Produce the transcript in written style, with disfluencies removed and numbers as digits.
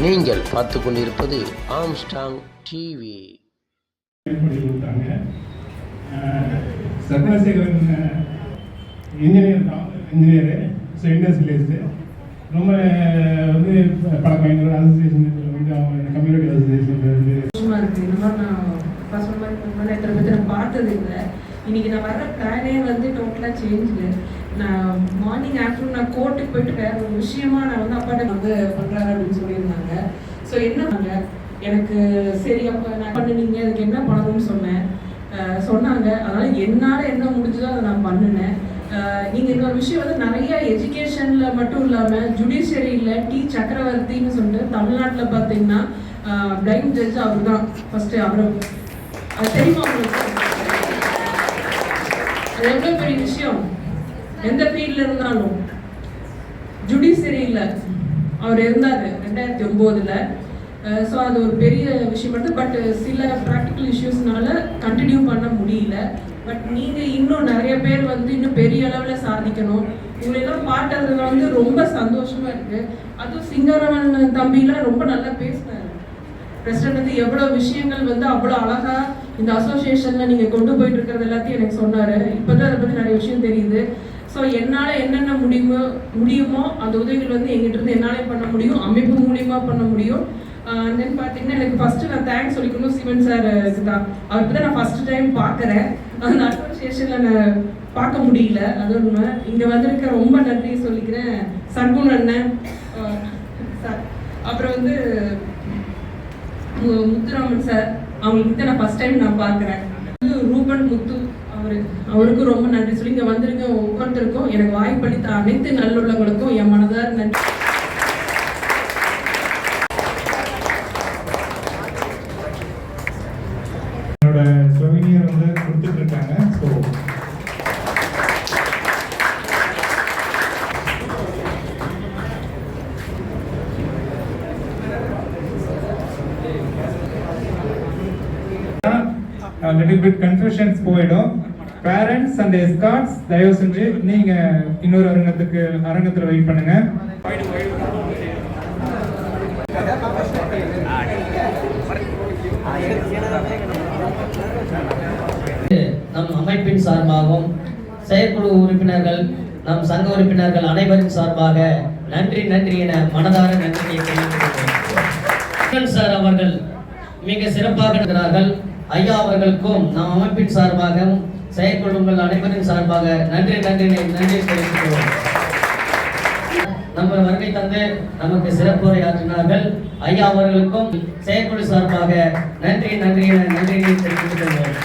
நீங்கள் பார்த்து கொண்டிருப்பது ஆம்ஸ்டாங் டிவி. சர்வசேகரன் இன்ஜினியரு இண்டஸ்ட்ரியலிஸ்ட்டு ரொம்ப வந்து பல பயங்கர அசோசியேஷன் வந்து அவங்க கம்யூனிட்டி அசோசியேஷன் வந்து இருக்குது. இந்த மாதிரி நான் ஃபர்ஸ்ட் மாதிரி எத்தனை பேர் நான் பார்த்தது இல்லை. இன்னைக்கு நான் வர்ற பிளானே வந்து டோட்டலாக சேஞ்சு. நான் மார்னிங் ஆஃப்டர்நூன் நான் கோர்ட்டுக்கு போயிட்டு வேற ஒரு விஷயமா நான் வந்து அப்பாட்ட வந்து பண்ணுறாரு அப்படின்னு சொல்லியிருந்தாங்க. ஸோ என்ன எனக்கு சரி அப்போ நான் பண்ணுனீங்க அதுக்கு என்ன பண்ணணும்னு சொன்னாங்க. அதனால் என்னால் என்ன முடிஞ்சதோ அதை நான் பண்ணினேன். நீங்கள் இன்னொரு விஷயம் வந்து நிறைய எஜுகேஷனில் மட்டும் இல்லாமல் ஜுடிஷியரியில் டி சக்கரவர்த்தின்னு சொல்லிட்டு தமிழ்நாட்டில் பார்த்தீங்கன்னா பிளைண்ட் ஜட்ஜ் அவர் தான் ஃபஸ்ட்டு. அவர் அது தெரியுமா உங்களுக்கு? அது எவ்வளோ பெரிய விஷயம். எந்த ஃபீல்டில் இருந்தாலும் ஜுடிஷியரியில் அவர் இருந்தார் 2009. ஸோ அது ஒரு பெரிய விஷயம் மட்டும். பட் சில ப்ராக்டிக்கல் இஷ்யூஸ்னால கண்டினியூ பண்ண முடியல. பட் நீங்கள் இன்னும் நிறைய பேர் வந்து இன்னும் பெரிய அளவில் சாதிக்கணும். உங்களெல்லாம் பார்த்ததுல வந்து ரொம்ப சந்தோஷமாக இருக்குது. அதுவும் சிங்கரவன் தம்பிலாம் ரொம்ப நல்லா பேசினார். பிரசிடண்ட் வந்து எவ்வளோ விஷயங்கள் வந்து அவ்வளோ அழகாக இந்த அசோசியேஷனில் நீங்கள் கொண்டு போயிட்டு இருக்கிறது எல்லாத்தையும் எனக்கு சொன்னார். இப்போ தான் அதை பற்றி நிறைய விஷயம் தெரியுது. ஸோ என்னால் என்னென்ன முடியுமோ அந்த உதவிகள் வந்து எங்கிட்ட என்னாலே பண்ண முடியும், அமைப்பு மூலியமாக பண்ண முடியும். தென் பார்த்தீங்கன்னா எனக்கு ஃபஸ்ட்டு நான் தேங்க்ஸ் சொல்லிக்கணும் சிவன் சாருக்கு தான். அவருக்கு தான் நான் ஃபஸ்ட்டு டைம் பார்க்குறேன். அந்த அசோசியேஷனில் நான் பார்க்க முடியல, அது ஒன்று. இங்கே வந்திருக்க ரொம்ப நன்றி சொல்லிக்கிறேன் சர்க்குன் அண்ணன் சார், அப்புறம் வந்து முத்துராமன் சார், அவங்களுக்கு தான் நான் ஃபஸ்ட் டைம் நான் பார்க்குறேன். ரூபன் முத்து அவருக்கும் ரொம்ப நன்றி சொல்லி இங்கே வந்திருக்க ஒவ்வொருத்தருக்கும் எனக்கு வாய்ப்பளித்த அனைத்து நல்லுள்ளவங்களுக்கும் என் மனதார நன்றி. என்னோட சொவினியர் வந்து கொடுத்துட்டு இருக்காங்க. ஸோ லிட்டில் பிட் கன்ஃபியூஷன்ஸ் போயிடும். பேரண்ட்ஸ் அண்ட் எஸ்கார்ட்ஸ் தயவு செஞ்சு நீங்க இன்னொரு அரங்கத்தில் வெயிட் பண்ணுங்க. நம் அமைப்பின் சார்பாகவும் செயற்குழு உறுப்பினர்கள் நம் சங்க உறுப்பினர்கள் அனைவரின் சார்பாக நன்றி என மனதார நன்றியை தெரிவித்துள்ளேன். சார் அவர்கள் மிக சிறப்பாக இருக்கிறார்கள். ஐயா அவர்களுக்கும் நம் அமைப்பின் சார்பாகவும் செயற்குழுக்கள் அனைவரின் சார்பாக நன்றி தெரிவித்துள்ளோம். நம்ம வருகை தந்து நமக்கு சிறப்புரை ஆற்றினார்கள். ஐயா அவர்களுக்கும் செயற்குழு சார்பாக நன்றி தெரிவித்துள்ளோம்.